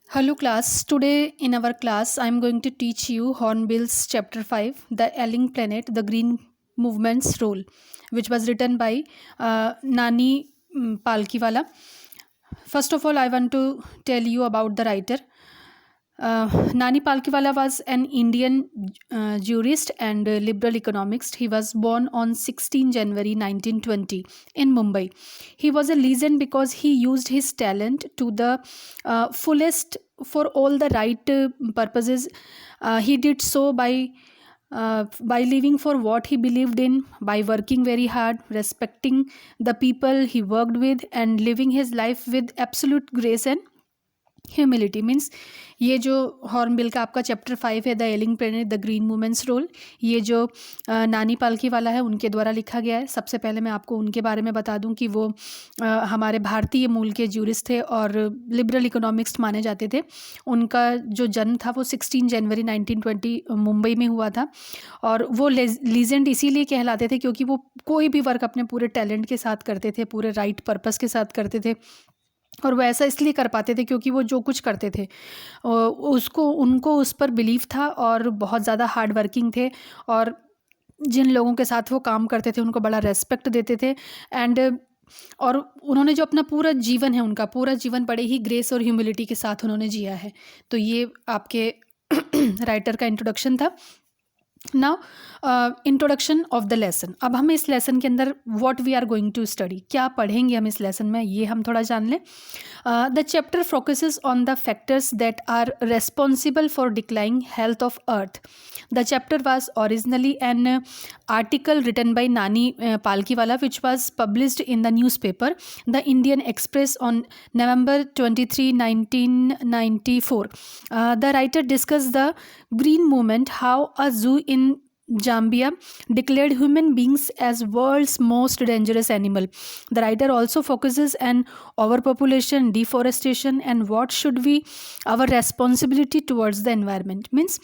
Hello class, today in our class I am going to teach you Hornbill's chapter 5, The Ailing Planet, the Green Movement's Role, which was written by Nani Palkiwala. First of all, I want to tell you about the writer. Nani Palkiwala was an Indian jurist and liberal economist. He was born on 16 January 1920 in Mumbai. He was a legend because he used his talent to the fullest for all the right purposes. He did so by living for what he believed in, by working very hard, respecting the people he worked with, and living his life with absolute grace and humility means ये जो hornbill का आपका chapter 5 है the ailing planet the green women's role, ये जो नानी पालकी वाला है उनके द्वारा लिखा गया है. सबसे पहले मैं आपको उनके बारे में बता दूं कि वो हमारे भारतीय मूल के जूरिस्ट थे और लिबरल इकोनॉमिक्स माने जाते थे. उनका जो जन्म था वो 16 जनवरी 1920 मुंबई में हुआ था और वो लीजेंड इसीलिए कहलाते थे क्योंकि वो कोई भी वर्क अपने पूरे टैलेंट के साथ करते थे, पूरे राइट पर्पस के साथ करते थे. और वो ऐसा इसलिए कर पाते थे क्योंकि वो जो कुछ करते थे उनको उस पर बिलीव था और बहुत ज़्यादा हार्ड वर्किंग थे और जिन लोगों के साथ वो काम करते थे उनको बड़ा रेस्पेक्ट देते थे. एंड और उन्होंने जो अपना पूरा जीवन है, उनका पूरा जीवन बड़े ही ग्रेस और ह्यूमिलिटी के साथ उन्होंने जिया है. तो ये आपके राइटर का इंट्रोडक्शन था. Now introduction of the lesson. अब हम इस लेसन के अंदर what we are going to study, क्या पढ़ेंगे हम इस लेसन में, ये हम थोड़ा जान लें. The chapter focuses on the factors that are responsible for declining health of earth. The chapter was originally an article written by Nani Palkiwala, which was published in the newspaper The Indian Express on November 23, 1994. The writer discussed the green movement, how a zoo in Zambia declared human beings as world's most dangerous animal. The writer also focuses on overpopulation, deforestation, and what should be our responsibility towards the environment. Means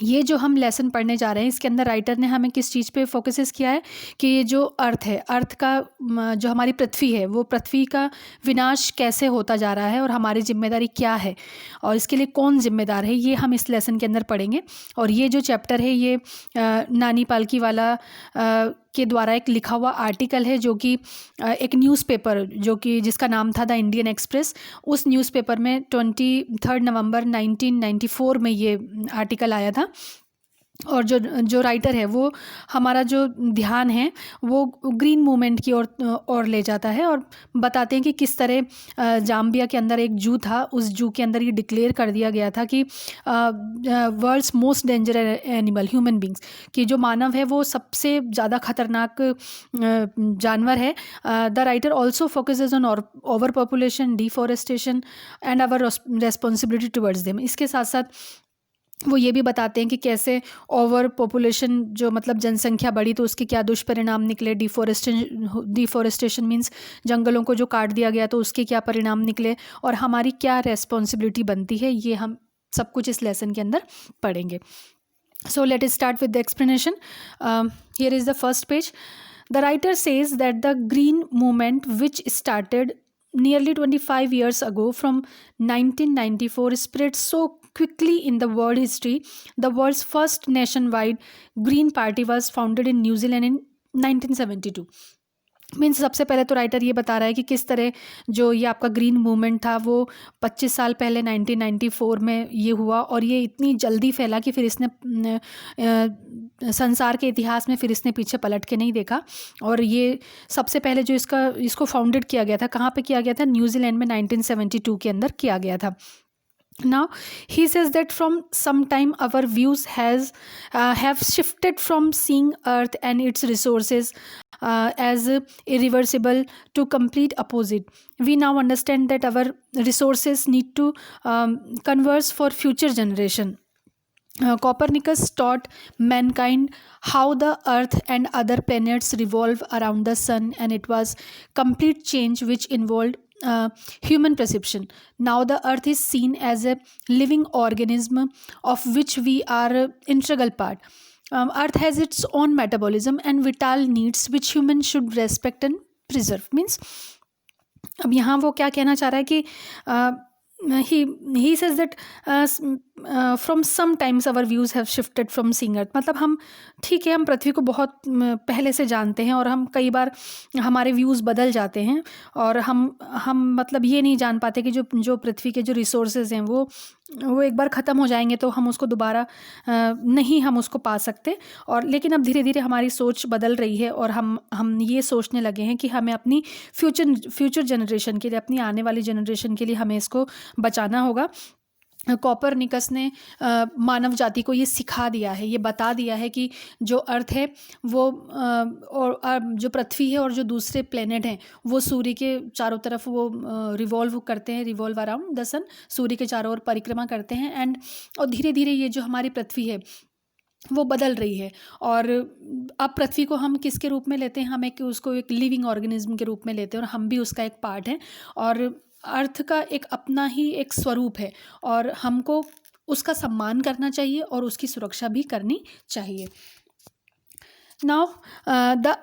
ये जो हम lesson पढ़ने जा रहे हैं इसके अंदर writer ने हमें किस चीज़ पे फोकसेस किया है कि ये जो अर्थ है, अर्थ का जो हमारी पृथ्वी है, वो पृथ्वी का विनाश कैसे होता जा रहा है और हमारी जिम्मेदारी क्या है और इसके लिए कौन जिम्मेदार है, ये हम इस लेसन के अंदर पढ़ेंगे. और ये जो चैप्टर है ये नानी पालकीवाला के द्वारा एक लिखा हुआ आर्टिकल है जो कि एक न्यूज़पेपर जो कि जिसका नाम था द इंडियन एक्सप्रेस, उस न्यूज़पेपर में 23 नवंबर 1994 में ये आर्टिकल आया था. और जो राइटर है वो हमारा जो ध्यान है वो ग्रीन मूवमेंट की ओर ले जाता है और बताते हैं कि किस तरह जाम्बिया के अंदर एक जू था, उस जू के अंदर ये डिक्लेयर कर दिया गया था कि world's most danger animal human beings, कि जो मानव है वो सबसे ज़्यादा खतरनाक जानवर है. The writer also focuses on over population, deforestation and our responsibility towards them. इसके साथ साथ वो ये भी बताते हैं कि कैसे ओवर पॉपुलेशन जो मतलब जनसंख्या बढ़ी तो उसके क्या दुष्परिणाम निकले, डिफॉरेस्टेशन मीन्स जंगलों को जो काट दिया गया तो उसके क्या परिणाम निकले और हमारी क्या रेस्पॉन्सिबिलिटी बनती है, ये हम सब कुछ इस लेसन के अंदर पढ़ेंगे. So let is start with the explanation. Here is the first page. The writer says that the green movement which started nearly 25 years ago from 1994 spread so quickly in the world history. The world's first nationwide Green Party was founded in New Zealand in 1972. Means सबसे पहले तो writer ये बता रहा है कि किस तरह जो ये आपका ग्रीन मूवमेंट था वो 25 साल पहले 1994 में ये हुआ और ये इतनी जल्दी फैला कि फिर इसने संसार के इतिहास में फिर इसने पीछे पलट के नहीं देखा. और ये सबसे पहले जो इसको फाउंडेड किया गया था, कहाँ पे किया गया था, न्यूजीलैंड में 1972 के अंदर किया गया था. Now he says that from some time our views have shifted from seeing earth and its resources as irreversible to complete opposite. We now understand that our resources need to converse for future generation. Copernicus taught mankind how the earth and other planets revolve around the sun, and it was complete change which involved human perception. Now the earth is seen as a living organism of which we are an integral part. Earth has its own metabolism and vital needs which humans should respect and preserve. Means अब यहाँ वो क्या कहना चाह रहा है कि he says that from sometimes our views have shifted from seeing earth. मतलब हम ठीक है, हम पृथ्वी को बहुत पहले से जानते हैं और हम कई बार हमारे व्यूज़ बदल जाते हैं और हम मतलब ये नहीं जान पाते कि जो पृथ्वी के जो रिसोर्सेज हैं वो एक बार ख़त्म हो जाएंगे तो हम उसको दोबारा नहीं हम उसको पा सकते। और लेकिन अब धीरे धीरे हमारी सोच बदल रही है और हम ये सोचने लगे हैं कि हमें अपनी फ्यूचर जनरेशन के लिए, अपनी आने वाली जनरेशन के लिए हमें इसको बचाना होगा। कोपरनिकस ने मानव जाति को ये सिखा दिया है, ये बता दिया है कि जो अर्थ है वो और जो पृथ्वी है और जो दूसरे प्लेनेट हैं वो सूर्य के चारों तरफ वो रिवॉल्व करते हैं, रिवॉल्व अराउंड द सन, सूर्य के चारों ओर परिक्रमा करते हैं। और धीरे धीरे ये जो हमारी पृथ्वी है वो बदल रही है। और अब पृथ्वी को हम किसके रूप में लेते हैं, हम उसको एक लिविंग ऑर्गेनिज्म के रूप में लेते हैं और हम भी उसका एक पार्ट हैं। और अर्थ का एक अपना ही एक स्वरूप है और हमको उसका सम्मान करना चाहिए और उसकी सुरक्षा भी करनी चाहिए। Now, the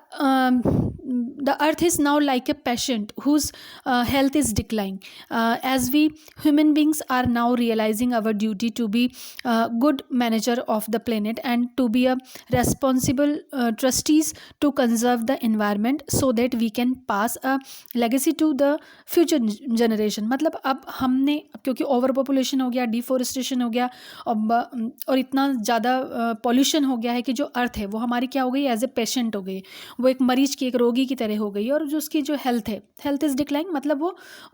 earth is now like a patient whose health is declining. As we human beings are now realizing our duty to be a good manager of the planet and to be a responsible trustees to conserve the environment so that we can pass a legacy to the future generation. मतलब अब हमने, क्योंकि over population हो गया, deforestation हो गया और इतना ज़्यादा पॉल्यूशन हो गया है कि जो अर्थ है वो हमारी क्या हो गई, एज ए पेशेंट हो गई, वो एक मरीज की, एक रोगी की तरह हो गई। और जो उसकी जो हेल्थ इज़ डिक्लाइन, मतलब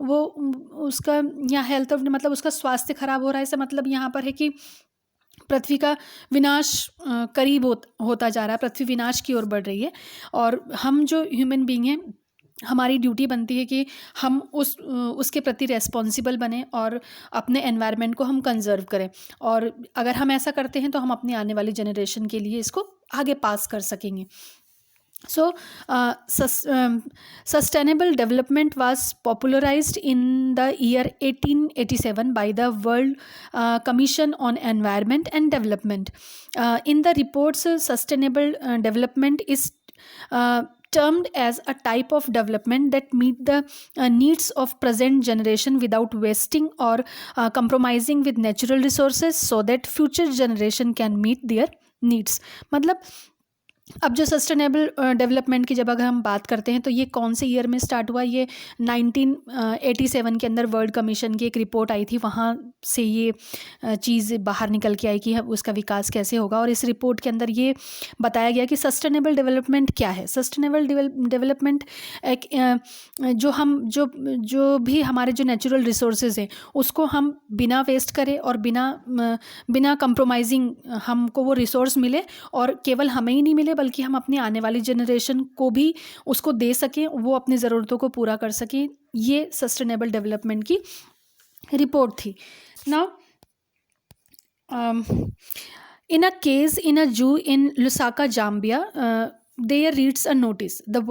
वो उसका यहाँ हेल्थ मतलब उसका स्वास्थ्य खराब हो रहा है। इसका मतलब यहाँ पर है कि पृथ्वी का विनाश करीब होता जा रहा है, पृथ्वी विनाश की ओर बढ़ रही है। और हम जो ह्यूमन बीइंग हैं, हमारी ड्यूटी बनती है कि हम उसके प्रति रेस्पॉन्सिबल बने और अपने एनवायरनमेंट को हम कंजर्व करें। और अगर हम ऐसा करते हैं तो हम अपनी आने वाली जनरेशन के लिए इसको आगे पास कर सकेंगे। So, sustainable development was popularized in the year 1887 by the World Commission on Environment and Development. In the reports, sustainable development is termed as a type of development that meet the needs of present generation without wasting or compromising with natural resources so that future generation can meet their needs. मतलब अब जो sustainable development की जब अगर हम बात करते हैं तो ये कौन से ईयर में स्टार्ट हुआ, ये 1987 के अंदर वर्ल्ड कमीशन की एक रिपोर्ट आई थी, वहाँ से ये चीज़ बाहर निकल के आई कि उसका विकास कैसे होगा। और इस रिपोर्ट के अंदर ये बताया गया कि सस्टेनेबल डेवलपमेंट क्या है। सस्टेनेबल डेवलपमेंट एक जो भी हमारे जो नेचुरल रिसोर्सेज हैं उसको हम बिना वेस्ट करें और बिना कंप्रोमाइजिंग हमको वो रिसोर्स मिले, और केवल हमें ही नहीं मिले बल्कि हम अपनी आने वाली जनरेशन को भी उसको दे सकें, वो अपनी ज़रूरतों को पूरा कर सकें। ये सस्टेनेबल डेवलपमेंट की रिपोर्ट थी। Now in a case in a zoo in Lusaka, Zambia, there reads a notice: the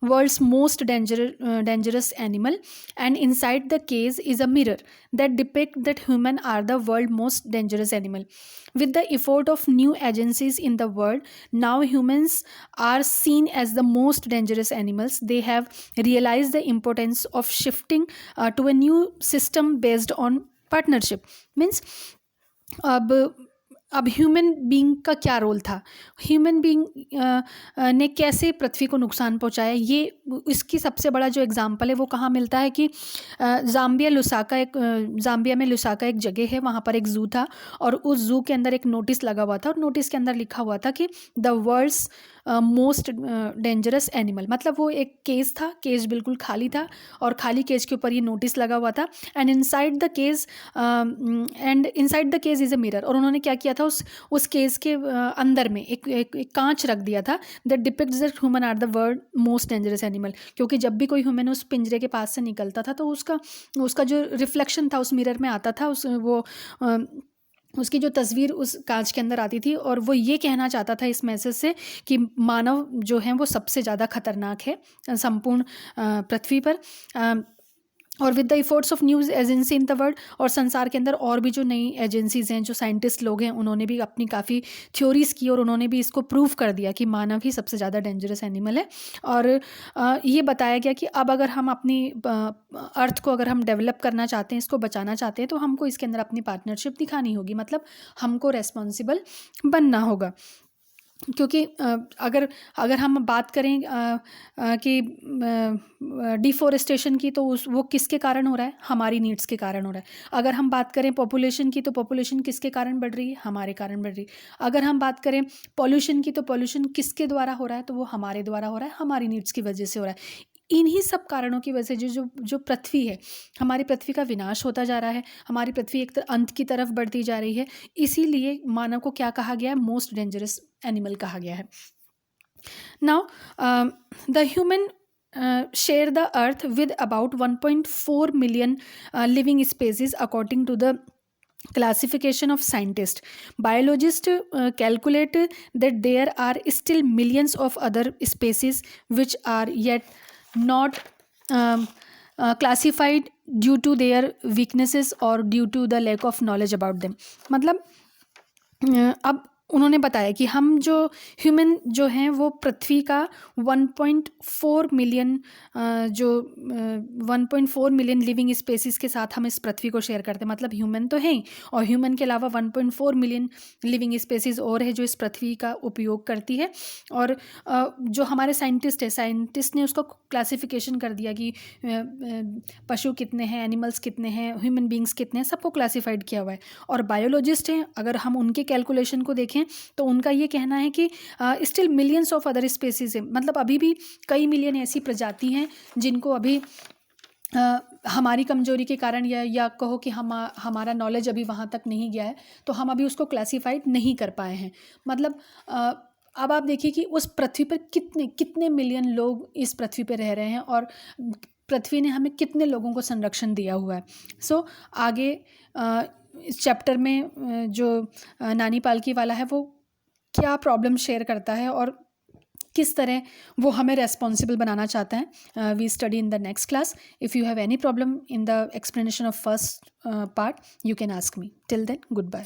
world's most dangerous animal, and inside the case is a mirror that depicts that humans are the world's most dangerous animal. With the effort of new agencies in the world, now humans are seen as the most dangerous animals. They have realized the importance of shifting to a new system based on partnership. Means अब human being का क्या role था, human being ने कैसे पृथ्वी को नुकसान पहुंचाया, ये इसकी सबसे बड़ा जो एग्जांपल है वो कहाँ मिलता है कि जाम्बिया में लुसाका एक जगह है, वहाँ पर एक ज़ू था और उस ज़ू के अंदर एक नोटिस लगा हुआ था और नोटिस के अंदर लिखा हुआ था कि the world's most dangerous animal. मतलब वो एक केज था, केज बिल्कुल खाली था और खाली केज के ऊपर ये नोटिस लगा हुआ था। And inside the cage is a mirror. और उन्होंने क्या किया था, उस केज के अंदर में एक कांच रख दिया था, that depicts that human are the world most dangerous animal. क्योंकि जब भी कोई ह्यूमन उस पिंजरे के पास से निकलता था तो उसका जो रिफ्लेक्शन था उस मिरर में आता था, उसकी जो तस्वीर उस कांच के अंदर आती थी। और वो ये कहना चाहता था इस मैसेज से कि मानव जो है वो सबसे ज़्यादा खतरनाक है संपूर्ण पृथ्वी पर। और with the efforts of news agency in the world, और संसार के अंदर और भी जो नई एजेंसीज़ हैं, जो साइंटिस्ट लोग हैं, उन्होंने भी अपनी काफ़ी थ्योरीज़ की और उन्होंने भी इसको प्रूव कर दिया कि मानव ही सबसे ज़्यादा डेंजरस एनिमल है। और ये बताया गया कि अब अगर हम अपनी अर्थ को अगर हम डेवलप करना चाहते हैं, इसको बचाना चाहते हैं, तो हमको इसके अंदर अपनी पार्टनरशिप दिखानी होगी, मतलब हमको रेस्पॉन्सिबल बनना होगा। क्योंकि अगर अगर हम बात करें कि डिफॉरेस्टेशन की, तो वो किसके कारण हो रहा है? हमारी नीड्स के कारण हो रहा है। अगर हम बात करें पॉपुलेशन की, तो पॉपुलेशन किसके कारण बढ़ रही है? हमारे कारण बढ़ रही है। अगर हम बात करें पॉल्यूशन की, तो पॉल्यूशन किसके द्वारा हो रहा है? तो वो हमारे द्वारा हो रहा है, हमारी नीड्स की वजह से हो रहा है। इन्हीं सब कारणों की वजह से जो जो जो पृथ्वी है, हमारी पृथ्वी का विनाश होता जा रहा है, हमारी पृथ्वी एक अंत की तरफ बढ़ती जा रही है। इसीलिए मानव को क्या कहा गया है? मोस्ट डेंजरस एनिमल कहा गया है। Now the human share the earth with about 1.4 million living species according to the classification of scientists. Biologists calculate that there are still millions of other species which are yet not classified due to their weaknesses or due to the lack of knowledge about them. मतलब अब उन्होंने बताया कि हम जो human जो हैं वो पृथ्वी का 1.4 मिलियन जो 1.4 मिलियन लिविंग स्पेसिस के साथ हम इस पृथ्वी को शेयर करते हैं। मतलब ह्यूमन तो हैं, और ह्यूमन के अलावा 1.4 मिलियन लिविंग स्पेसिस और है जो इस पृथ्वी का उपयोग करती है। और जो हमारे साइंटिस्ट ने उसका क्लासिफिकेशन कर दिया कि पशु कितने हैं, एनिमल्स कितने हैं, ह्यूमन बींग्स कितने हैं, सबको क्लासिफाइड किया हुआ है। और बायोलॉजिस्ट हैं, अगर हम उनके कैलकुलेशन को देखें तो उनका ये कहना है कि still millions of other species है। मतलब अभी भी कई मिलियन ऐसी प्रजाति हैं जिनको अभी हमारी कमजोरी के कारण या कहो कि हमारा नॉलेज अभी वहाँ तक नहीं गया है, तो हम अभी उसको क्लासीफाइड नहीं कर पाए हैं। मतलब अब आप देखिए कि उस पृथ्वी पर कितने कितने मिलियन लोग इस पृथ्वी पर रह रहे हैं, और पृथ्वी ने हमें कितने लोगों को संरक्षण दिया हुआ है। सो आगे इस चैप्टर में जो नानी पालकी वाला है वो क्या प्रॉब्लम शेयर करता है और किस तरह वो हमें रेस्पॉन्सिबल बनाना चाहता है, we study in the next class. If you have any problem in the explanation of first part, you can ask me. Till then, good bye.